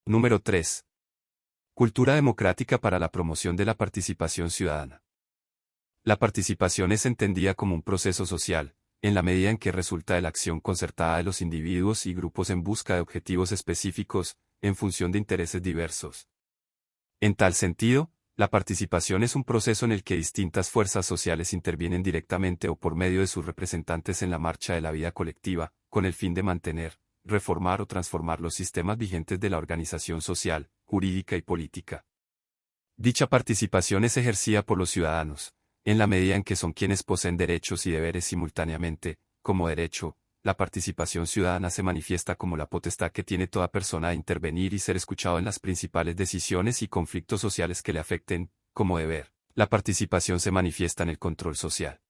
Número 3. Cultura democrática para la promoción de la participación ciudadana. La participación es entendida como un proceso social, en la medida en que resulta de la acción concertada de los individuos y grupos en busca de objetivos específicos, en función de intereses diversos. En tal sentido, la participación es un proceso en el que distintas fuerzas sociales intervienen directamente o por medio de sus representantes en la marcha de la vida colectiva, con el fin de mantener, reformar o transformar los sistemas vigentes de la organización social, jurídica y política. Dicha participación es ejercida por los ciudadanos, en la medida en que son quienes poseen derechos y deberes simultáneamente. Como derecho, la participación ciudadana se manifiesta como la potestad que tiene toda persona de intervenir y ser escuchado en las principales decisiones y conflictos sociales que le afecten. Como deber, la participación se manifiesta en el control social.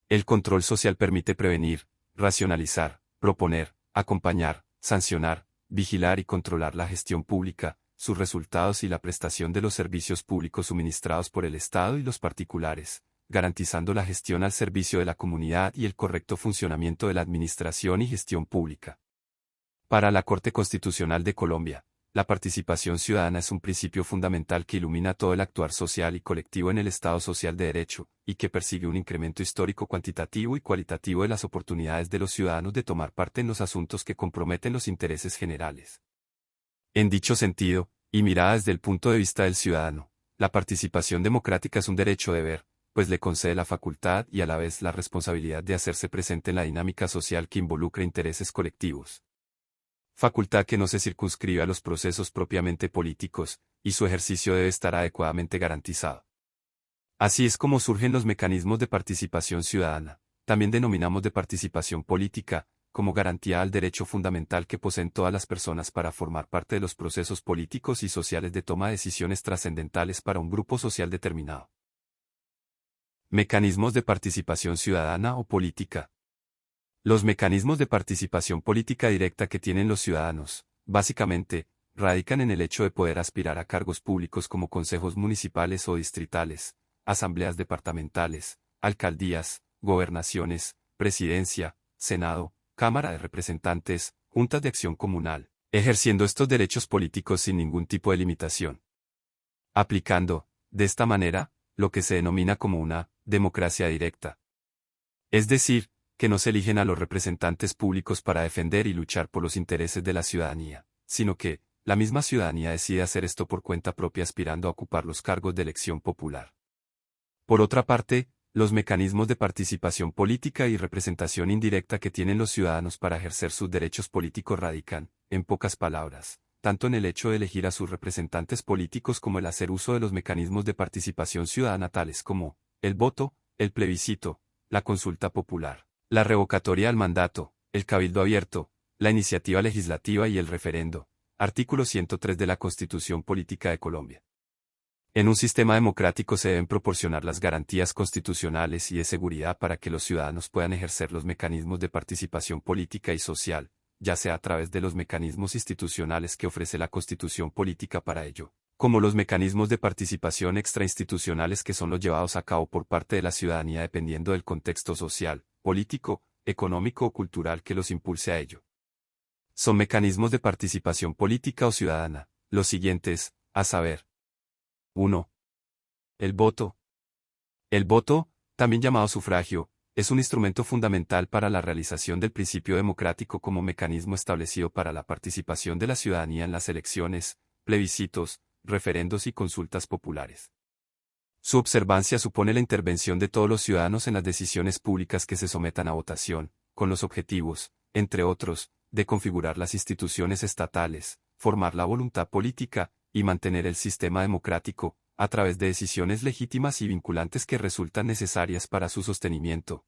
El control social permite prevenir, racionalizar, proponer, acompañar, sancionar, vigilar y controlar la gestión pública, sus resultados y la prestación de los servicios públicos suministrados por el Estado y los particulares, garantizando la gestión al servicio de la comunidad y el correcto funcionamiento de la administración y gestión pública. Para la Corte Constitucional de Colombia, la participación ciudadana es un principio fundamental que ilumina todo el actuar social y colectivo en el Estado social de derecho, y que persigue un incremento histórico cuantitativo y cualitativo de las oportunidades de los ciudadanos de tomar parte en los asuntos que comprometen los intereses generales. En dicho sentido, y mirada desde el punto de vista del ciudadano, la participación democrática es un derecho-deber, pues le concede la facultad y a la vez la responsabilidad de hacerse presente en la dinámica social que involucra intereses colectivos. Facultad que no se circunscribe a los procesos propiamente políticos, y su ejercicio debe estar adecuadamente garantizado. Así es como surgen los mecanismos de participación ciudadana, también denominamos de participación política, como garantía al derecho fundamental que poseen todas las personas para formar parte de los procesos políticos y sociales de toma de decisiones trascendentales para un grupo social determinado. Mecanismos de participación ciudadana o política. Los mecanismos de participación política directa que tienen los ciudadanos, básicamente, radican en el hecho de poder aspirar a cargos públicos como consejos municipales o distritales, asambleas departamentales, alcaldías, gobernaciones, presidencia, senado, Cámara de Representantes, juntas de acción comunal, ejerciendo estos derechos políticos sin ningún tipo de limitación. Aplicando, de esta manera, lo que se denomina como una democracia directa. Es decir, que no se eligen a los representantes públicos para defender y luchar por los intereses de la ciudadanía, sino que, la misma ciudadanía decide hacer esto por cuenta propia aspirando a ocupar los cargos de elección popular. Por otra parte, los mecanismos de participación política y representación indirecta que tienen los ciudadanos para ejercer sus derechos políticos radican, en pocas palabras, tanto en el hecho de elegir a sus representantes políticos como el hacer uso de los mecanismos de participación ciudadana tales como, el voto, el plebiscito, la consulta popular, la revocatoria al mandato, el cabildo abierto, la iniciativa legislativa y el referendo. Artículo 103 de la Constitución Política de Colombia. En un sistema democrático se deben proporcionar las garantías constitucionales y de seguridad para que los ciudadanos puedan ejercer los mecanismos de participación política y social, ya sea a través de los mecanismos institucionales que ofrece la Constitución Política para ello, como los mecanismos de participación extrainstitucionales que son los llevados a cabo por parte de la ciudadanía dependiendo del contexto social, político, económico o cultural que los impulse a ello. Son mecanismos de participación política o ciudadana, los siguientes, a saber. 1. El voto. El voto, también llamado sufragio, es un instrumento fundamental para la realización del principio democrático como mecanismo establecido para la participación de la ciudadanía en las elecciones, plebiscitos, referendos y consultas populares. Su observancia supone la intervención de todos los ciudadanos en las decisiones públicas que se sometan a votación, con los objetivos, entre otros, de configurar las instituciones estatales, formar la voluntad política, y mantener el sistema democrático, a través de decisiones legítimas y vinculantes que resultan necesarias para su sostenimiento.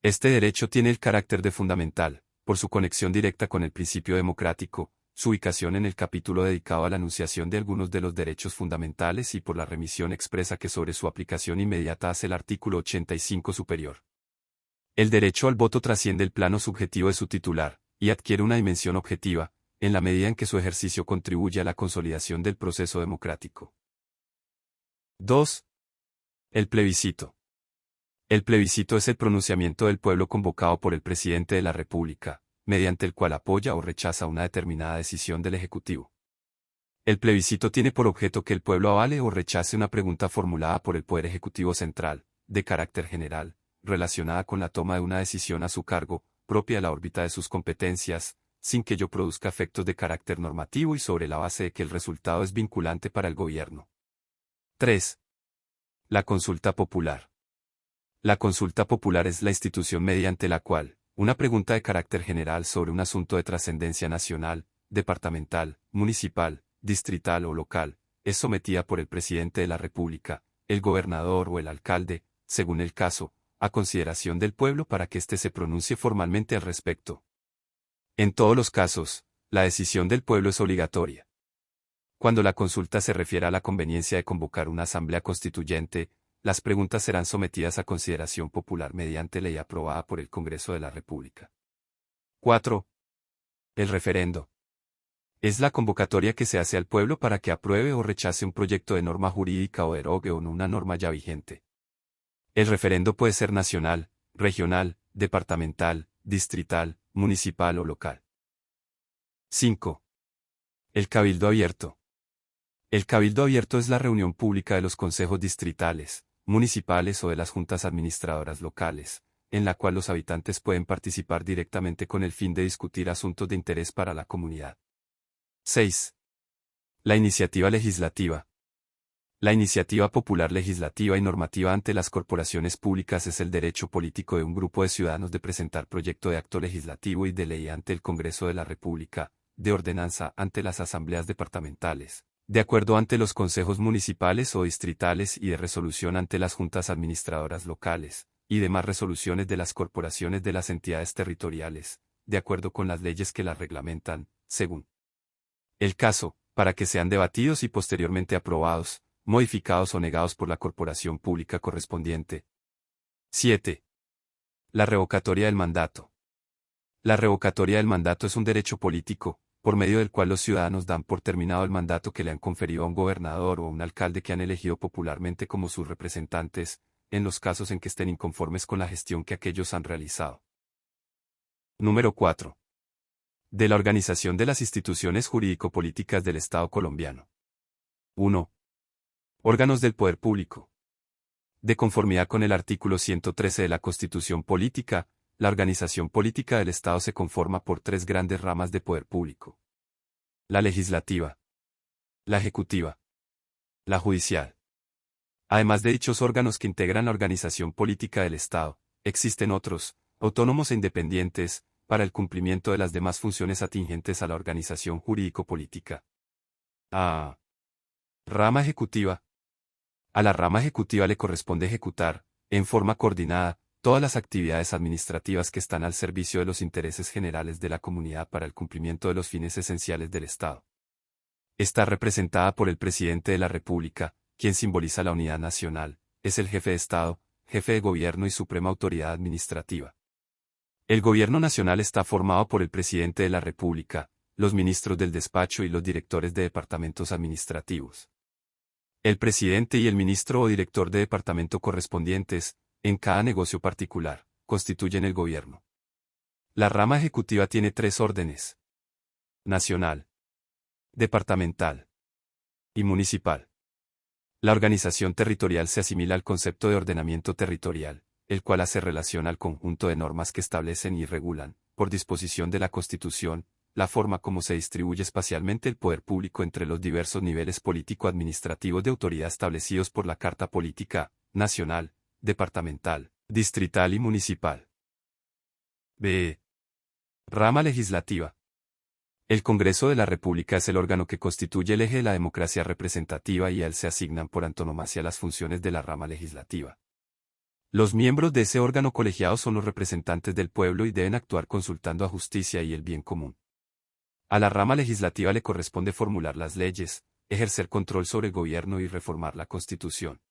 Este derecho tiene el carácter de fundamental, por su conexión directa con el principio democrático, su ubicación en el capítulo dedicado a la enunciación de algunos de los derechos fundamentales y por la remisión expresa que sobre su aplicación inmediata hace el artículo 85 superior. El derecho al voto trasciende el plano subjetivo de su titular, y adquiere una dimensión objetiva, en la medida en que su ejercicio contribuye a la consolidación del proceso democrático. 2. El plebiscito. El plebiscito es el pronunciamiento del pueblo convocado por el presidente de la República, mediante el cual apoya o rechaza una determinada decisión del Ejecutivo. El plebiscito tiene por objeto que el pueblo avale o rechace una pregunta formulada por el Poder Ejecutivo Central, de carácter general, relacionada con la toma de una decisión a su cargo, propia de la órbita de sus competencias, sin que ello produzca efectos de carácter normativo y sobre la base de que el resultado es vinculante para el gobierno. 3. La consulta popular. La consulta popular es la institución mediante la cual, una pregunta de carácter general sobre un asunto de trascendencia nacional, departamental, municipal, distrital o local, es sometida por el presidente de la República, el gobernador o el alcalde, según el caso, a consideración del pueblo para que éste se pronuncie formalmente al respecto. En todos los casos, la decisión del pueblo es obligatoria. Cuando la consulta se refiere a la conveniencia de convocar una asamblea constituyente, las preguntas serán sometidas a consideración popular mediante ley aprobada por el Congreso de la República. 4. El referendo. Es la convocatoria que se hace al pueblo para que apruebe o rechace un proyecto de norma jurídica o derogue una norma ya vigente. El referendo puede ser nacional, regional, departamental, distrital, municipal o local. 5. El cabildo abierto. El cabildo abierto es la reunión pública de los consejos distritales, municipales o de las juntas administradoras locales, en la cual los habitantes pueden participar directamente con el fin de discutir asuntos de interés para la comunidad. 6. La iniciativa legislativa. La iniciativa popular legislativa y normativa ante las corporaciones públicas es el derecho político de un grupo de ciudadanos de presentar proyecto de acto legislativo y de ley ante el Congreso de la República, de ordenanza ante las asambleas departamentales, de acuerdo ante los consejos municipales o distritales y de resolución ante las juntas administradoras locales, y demás resoluciones de las corporaciones de las entidades territoriales, de acuerdo con las leyes que las reglamentan, según el caso, para que sean debatidos y posteriormente aprobados, modificados o negados por la corporación pública correspondiente. 7. La revocatoria del mandato. La revocatoria del mandato es un derecho político, por medio del cual los ciudadanos dan por terminado el mandato que le han conferido a un gobernador o a un alcalde que han elegido popularmente como sus representantes, en los casos en que estén inconformes con la gestión que aquellos han realizado. Número 4. De la organización de las instituciones jurídico-políticas del Estado colombiano. 1. Órganos del poder público. De conformidad con el artículo 113 de la Constitución Política, la organización política del Estado se conforma por tres grandes ramas de poder público: la legislativa, la ejecutiva, la judicial. Además de dichos órganos que integran la organización política del Estado, existen otros, autónomos e independientes, para el cumplimiento de las demás funciones atingentes a la organización jurídico-política. A. Rama ejecutiva. A la rama ejecutiva le corresponde ejecutar, en forma coordinada, todas las actividades administrativas que están al servicio de los intereses generales de la comunidad para el cumplimiento de los fines esenciales del Estado. Está representada por el presidente de la República, quien simboliza la unidad nacional, es el jefe de Estado, jefe de gobierno y suprema autoridad administrativa. El gobierno nacional está formado por el presidente de la República, los ministros del despacho y los directores de departamentos administrativos. El presidente y el ministro o director de departamento correspondientes, en cada negocio particular, constituyen el gobierno. La rama ejecutiva tiene tres órdenes: nacional, departamental y municipal. La organización territorial se asimila al concepto de ordenamiento territorial, el cual hace relación al conjunto de normas que establecen y regulan, por disposición de la Constitución, la forma como se distribuye espacialmente el poder público entre los diversos niveles político-administrativos de autoridad establecidos por la Carta Política, nacional, departamental, distrital y municipal. B. Rama legislativa. El Congreso de la República es el órgano que constituye el eje de la democracia representativa y a él se asignan por antonomasia las funciones de la rama legislativa. Los miembros de ese órgano colegiado son los representantes del pueblo y deben actuar consultando a justicia y el bien común. A la rama legislativa le corresponde formular las leyes, ejercer control sobre el gobierno y reformar la Constitución.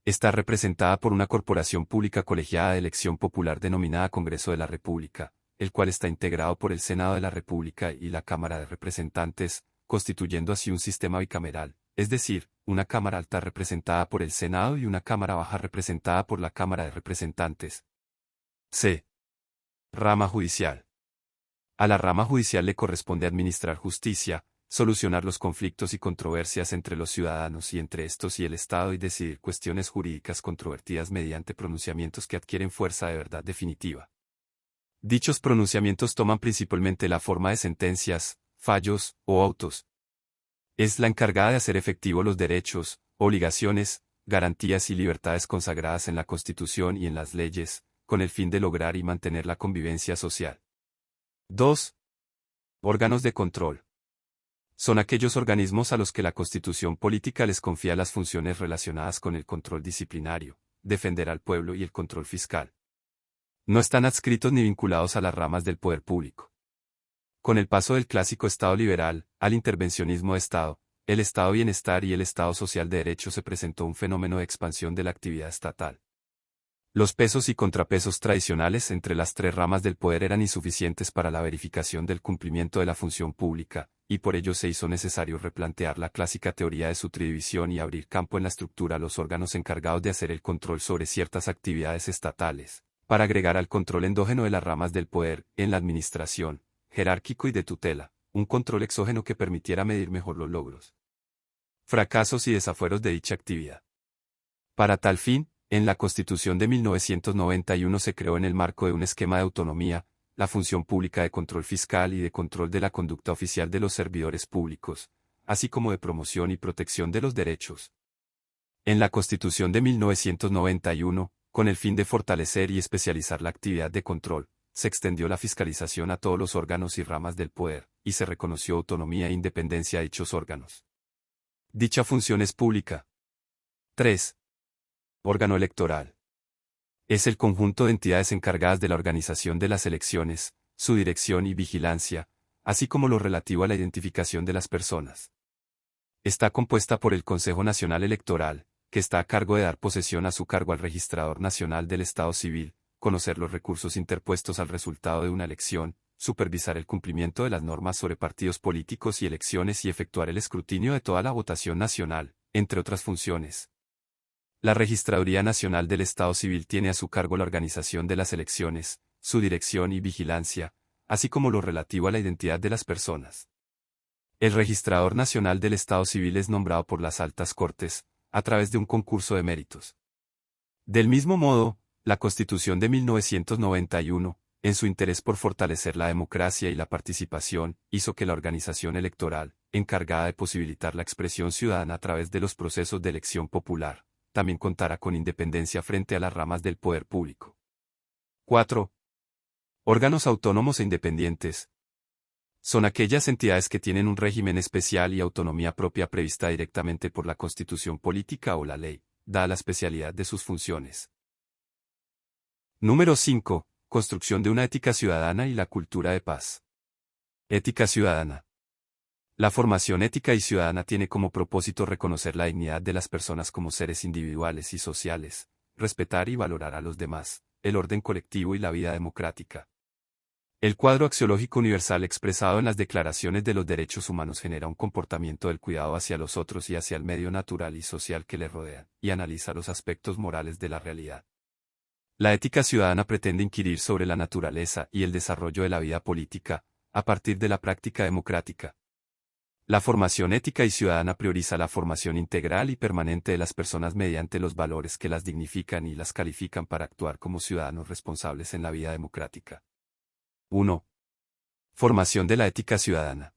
Está representada por una corporación pública colegiada de elección popular denominada Congreso de la República, el cual está integrado por el Senado de la República y la Cámara de Representantes, constituyendo así un sistema bicameral, es decir, una Cámara Alta representada por el Senado y una Cámara Baja representada por la Cámara de Representantes. C. Rama judicial. A la rama judicial le corresponde administrar justicia, solucionar los conflictos y controversias entre los ciudadanos y entre estos y el Estado y decidir cuestiones jurídicas controvertidas mediante pronunciamientos que adquieren fuerza de verdad definitiva. Dichos pronunciamientos toman principalmente la forma de sentencias, fallos o autos. Es la encargada de hacer efectivos los derechos, obligaciones, garantías y libertades consagradas en la Constitución y en las leyes, con el fin de lograr y mantener la convivencia social. 2. Órganos de control. Son aquellos organismos a los que la Constitución política les confía las funciones relacionadas con el control disciplinario, defender al pueblo y el control fiscal. No están adscritos ni vinculados a las ramas del poder público. Con el paso del clásico Estado liberal al intervencionismo de Estado, el Estado bienestar y el Estado social de derecho se presentó un fenómeno de expansión de la actividad estatal. Los pesos y contrapesos tradicionales entre las tres ramas del poder eran insuficientes para la verificación del cumplimiento de la función pública, y por ello se hizo necesario replantear la clásica teoría de subdivisión y abrir campo en la estructura a los órganos encargados de hacer el control sobre ciertas actividades estatales, para agregar al control endógeno de las ramas del poder, en la administración, jerárquico y de tutela, un control exógeno que permitiera medir mejor los logros, fracasos y desafueros de dicha actividad. Para tal fin, en la Constitución de 1991 se creó en el marco de un esquema de autonomía, la función pública de control fiscal y de control de la conducta oficial de los servidores públicos, así como de promoción y protección de los derechos. En la Constitución de 1991, con el fin de fortalecer y especializar la actividad de control, se extendió la fiscalización a todos los órganos y ramas del poder, y se reconoció autonomía e independencia a dichos órganos. Dicha función es pública. 3. Órgano electoral. Es el conjunto de entidades encargadas de la organización de las elecciones, su dirección y vigilancia, así como lo relativo a la identificación de las personas. Está compuesta por el Consejo Nacional Electoral, que está a cargo de dar posesión a su cargo al Registrador Nacional del Estado Civil, conocer los recursos interpuestos al resultado de una elección, supervisar el cumplimiento de las normas sobre partidos políticos y elecciones y efectuar el escrutinio de toda la votación nacional, entre otras funciones. La Registraduría Nacional del Estado Civil tiene a su cargo la organización de las elecciones, su dirección y vigilancia, así como lo relativo a la identidad de las personas. El Registrador Nacional del Estado Civil es nombrado por las altas cortes, a través de un concurso de méritos. Del mismo modo, la Constitución de 1991, en su interés por fortalecer la democracia y la participación, hizo que la organización electoral, encargada de posibilitar la expresión ciudadana a través de los procesos de elección popular, también contara con independencia frente a las ramas del poder público. 4. Órganos autónomos e independientes. Son aquellas entidades que tienen un régimen especial y autonomía propia prevista directamente por la Constitución política o la ley, dada la especialidad de sus funciones. Número 5. Construcción de una ética ciudadana y la cultura de paz. Ética ciudadana. La formación ética y ciudadana tiene como propósito reconocer la dignidad de las personas como seres individuales y sociales, respetar y valorar a los demás, el orden colectivo y la vida democrática. El cuadro axiológico universal expresado en las declaraciones de los derechos humanos genera un comportamiento del cuidado hacia los otros y hacia el medio natural y social que le rodean, y analiza los aspectos morales de la realidad. La ética ciudadana pretende inquirir sobre la naturaleza y el desarrollo de la vida política, a partir de la práctica democrática. La formación ética y ciudadana prioriza la formación integral y permanente de las personas mediante los valores que las dignifican y las califican para actuar como ciudadanos responsables en la vida democrática. 1. Formación de la ética ciudadana.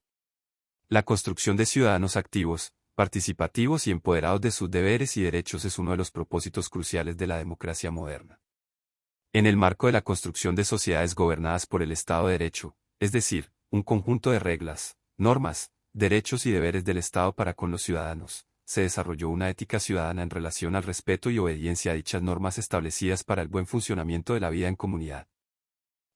La construcción de ciudadanos activos, participativos y empoderados de sus deberes y derechos es uno de los propósitos cruciales de la democracia moderna. En el marco de la construcción de sociedades gobernadas por el Estado de Derecho, es decir, un conjunto de reglas, normas, derechos y deberes del Estado para con los ciudadanos, se desarrolló una ética ciudadana en relación al respeto y obediencia a dichas normas establecidas para el buen funcionamiento de la vida en comunidad.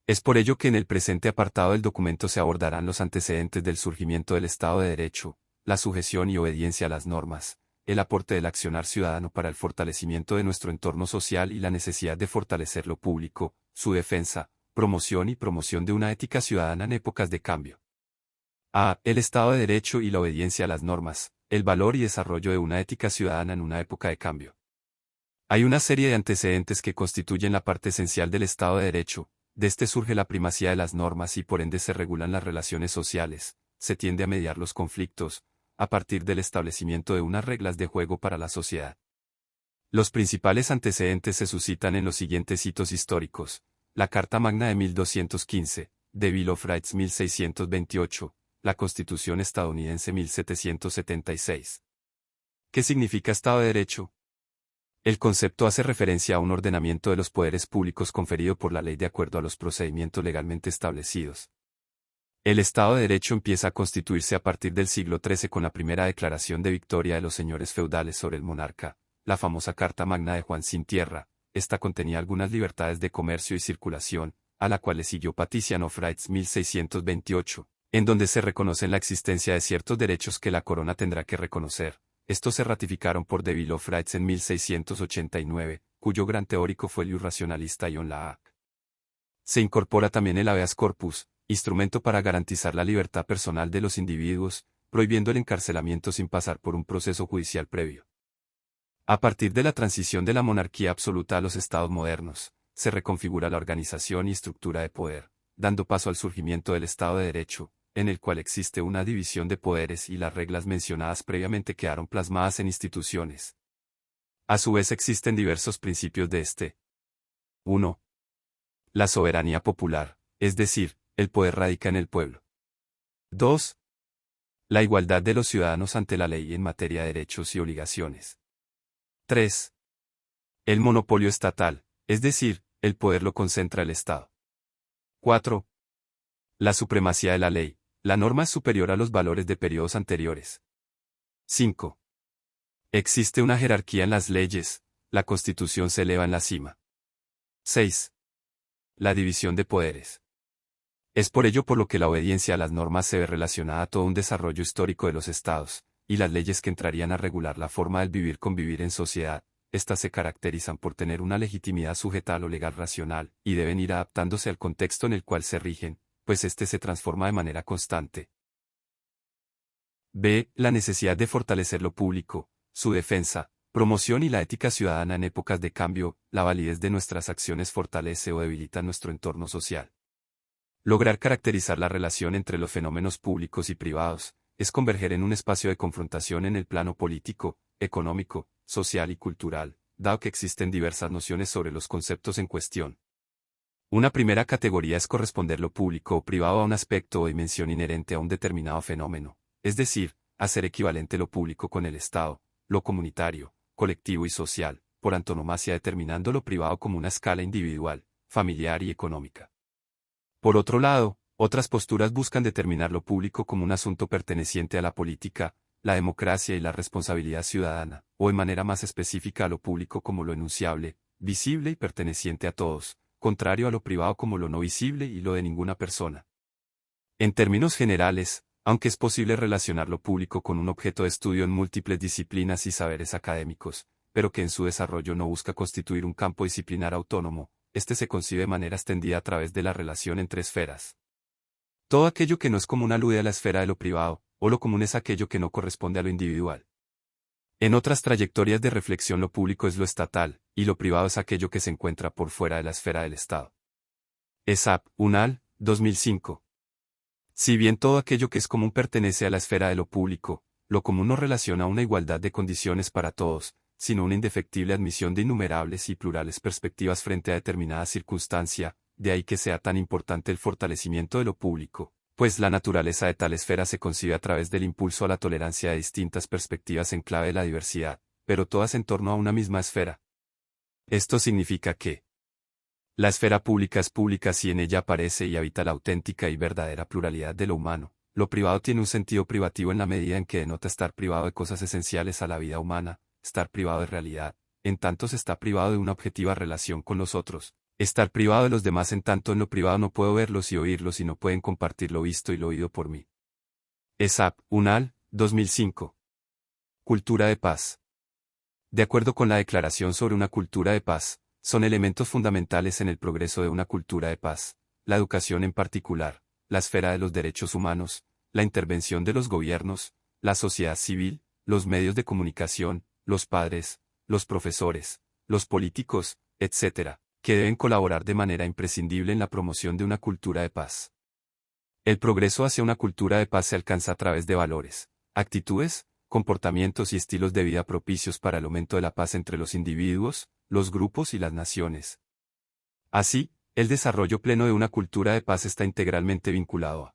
Es por ello que en el presente apartado del documento se abordarán los antecedentes del surgimiento del Estado de Derecho, la sujeción y obediencia a las normas, el aporte del accionar ciudadano para el fortalecimiento de nuestro entorno social y la necesidad de fortalecer lo público, su defensa, promoción y promoción de una ética ciudadana en épocas de cambio. A. El Estado de Derecho y la obediencia a las normas, el valor y desarrollo de una ética ciudadana en una época de cambio. Hay una serie de antecedentes que constituyen la parte esencial del Estado de Derecho. De este surge la primacía de las normas y por ende se regulan las relaciones sociales, se tiende a mediar los conflictos, a partir del establecimiento de unas reglas de juego para la sociedad. Los principales antecedentes se suscitan en los siguientes hitos históricos: la Carta Magna de 1215, The Bill of Rights 1628, la Constitución estadounidense 1776. ¿Qué significa Estado de Derecho? El concepto hace referencia a un ordenamiento de los poderes públicos conferido por la ley de acuerdo a los procedimientos legalmente establecidos. El Estado de Derecho empieza a constituirse a partir del siglo XIII con la primera declaración de victoria de los señores feudales sobre el monarca, la famosa Carta Magna de Juan sin Tierra. Esta contenía algunas libertades de comercio y circulación, a la cual le siguió Petition of Rights 1628, en donde se reconoce la existencia de ciertos derechos que la corona tendrá que reconocer. Estos se ratificaron por The Bill of Rights en 1689, cuyo gran teórico fue el irracionalista John Locke. Se incorpora también el habeas corpus, instrumento para garantizar la libertad personal de los individuos, prohibiendo el encarcelamiento sin pasar por un proceso judicial previo. A partir de la transición de la monarquía absoluta a los estados modernos, se reconfigura la organización y estructura de poder, dando paso al surgimiento del Estado de Derecho, en el cual existe una división de poderes y las reglas mencionadas previamente quedaron plasmadas en instituciones. A su vez existen diversos principios de este. 1. La soberanía popular, es decir, el poder radica en el pueblo. 2. La igualdad de los ciudadanos ante la ley en materia de derechos y obligaciones. 3. El monopolio estatal, es decir, el poder lo concentra el Estado. 4. La supremacía de la ley, la norma es superior a los valores de periodos anteriores. 5. Existe una jerarquía en las leyes, la Constitución se eleva en la cima. 6. La división de poderes. Es por ello por lo que la obediencia a las normas se ve relacionada a todo un desarrollo histórico de los estados, y las leyes que entrarían a regular la forma del vivir-convivir en sociedad, estas se caracterizan por tener una legitimidad sujeta a lo legal racional, y deben ir adaptándose al contexto en el cual se rigen, pues éste se transforma de manera constante. B. La necesidad de fortalecer lo público, su defensa, promoción y la ética ciudadana en épocas de cambio. La validez de nuestras acciones fortalece o debilita nuestro entorno social. Lograr caracterizar la relación entre los fenómenos públicos y privados, es converger en un espacio de confrontación en el plano político, económico, social y cultural, dado que existen diversas nociones sobre los conceptos en cuestión. Una primera categoría es corresponder lo público o privado a un aspecto o dimensión inherente a un determinado fenómeno, es decir, hacer equivalente lo público con el Estado, lo comunitario, colectivo y social, por antonomasia determinando lo privado como una escala individual, familiar y económica. Por otro lado, otras posturas buscan determinar lo público como un asunto perteneciente a la política, la democracia y la responsabilidad ciudadana, o en manera más específica a lo público como lo enunciable, visible y perteneciente a todos, contrario a lo privado como lo no visible y lo de ninguna persona. En términos generales, aunque es posible relacionar lo público con un objeto de estudio en múltiples disciplinas y saberes académicos, pero que en su desarrollo no busca constituir un campo disciplinar autónomo, este se concibe de manera extendida a través de la relación entre esferas. Todo aquello que no es común alude a la esfera de lo privado, o lo común es aquello que no corresponde a lo individual. En otras trayectorias de reflexión lo público es lo estatal, y lo privado es aquello que se encuentra por fuera de la esfera del Estado. ESAP, Unal, 2005. Si bien todo aquello que es común pertenece a la esfera de lo público, lo común no relaciona una igualdad de condiciones para todos, sino una indefectible admisión de innumerables y plurales perspectivas frente a determinada circunstancia, de ahí que sea tan importante el fortalecimiento de lo público, pues la naturaleza de tal esfera se concibe a través del impulso a la tolerancia de distintas perspectivas en clave de la diversidad, pero todas en torno a una misma esfera. Esto significa que la esfera pública es pública si en ella aparece y habita la auténtica y verdadera pluralidad de lo humano. Lo privado tiene un sentido privativo en la medida en que denota estar privado de cosas esenciales a la vida humana, estar privado de realidad, en tanto se está privado de una objetiva relación con los otros, estar privado de los demás en tanto en lo privado no puedo verlos y oírlos y no pueden compartir lo visto y lo oído por mí. ESAP, Unal, 2005. Cultura de paz. De acuerdo con la Declaración sobre una cultura de paz, son elementos fundamentales en el progreso de una cultura de paz, la educación en particular, la esfera de los derechos humanos, la intervención de los gobiernos, la sociedad civil, los medios de comunicación, los padres, los profesores, los políticos, etc., que deben colaborar de manera imprescindible en la promoción de una cultura de paz. El progreso hacia una cultura de paz se alcanza a través de valores, actitudes, comportamientos y estilos de vida propicios para el aumento de la paz entre los individuos, los grupos y las naciones. Así, el desarrollo pleno de una cultura de paz está integralmente vinculado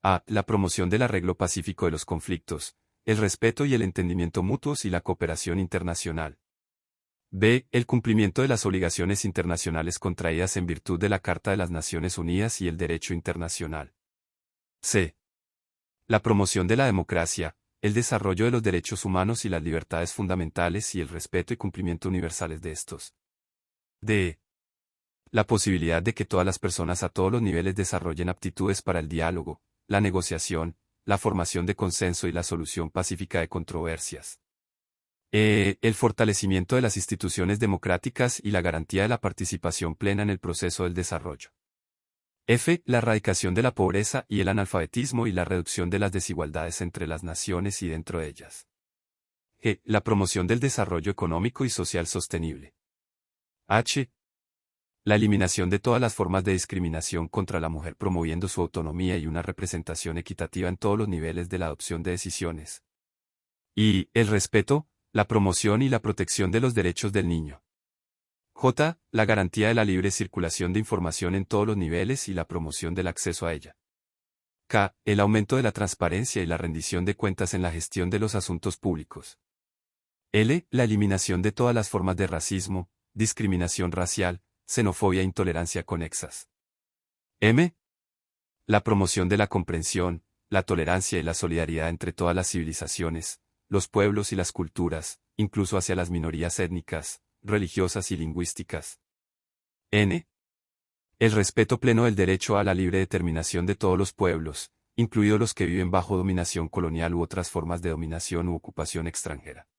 a la promoción del arreglo pacífico de los conflictos, el respeto y el entendimiento mutuos y la cooperación internacional. B. El cumplimiento de las obligaciones internacionales contraídas en virtud de la Carta de las Naciones Unidas y el derecho internacional. C. La promoción de la democracia, el desarrollo de los derechos humanos y las libertades fundamentales y el respeto y cumplimiento universales de estos. D. La posibilidad de que todas las personas a todos los niveles desarrollen aptitudes para el diálogo, la negociación, la formación de consenso y la solución pacífica de controversias. El fortalecimiento de las instituciones democráticas y la garantía de la participación plena en el proceso del desarrollo. F. La erradicación de la pobreza y el analfabetismo y la reducción de las desigualdades entre las naciones y dentro de ellas. G. La promoción del desarrollo económico y social sostenible. H. La eliminación de todas las formas de discriminación contra la mujer promoviendo su autonomía y una representación equitativa en todos los niveles de la adopción de decisiones. Y el respeto, la promoción y la protección de los derechos del niño. J. La garantía de la libre circulación de información en todos los niveles y la promoción del acceso a ella. K. El aumento de la transparencia y la rendición de cuentas en la gestión de los asuntos públicos. L. La eliminación de todas las formas de racismo, discriminación racial, xenofobia e intolerancia conexas. M. La promoción de la comprensión, la tolerancia y la solidaridad entre todas las civilizaciones, los pueblos y las culturas, incluso hacia las minorías étnicas, religiosas y lingüísticas. N. El respeto pleno del derecho a la libre determinación de todos los pueblos, incluidos los que viven bajo dominación colonial u otras formas de dominación u ocupación extranjera.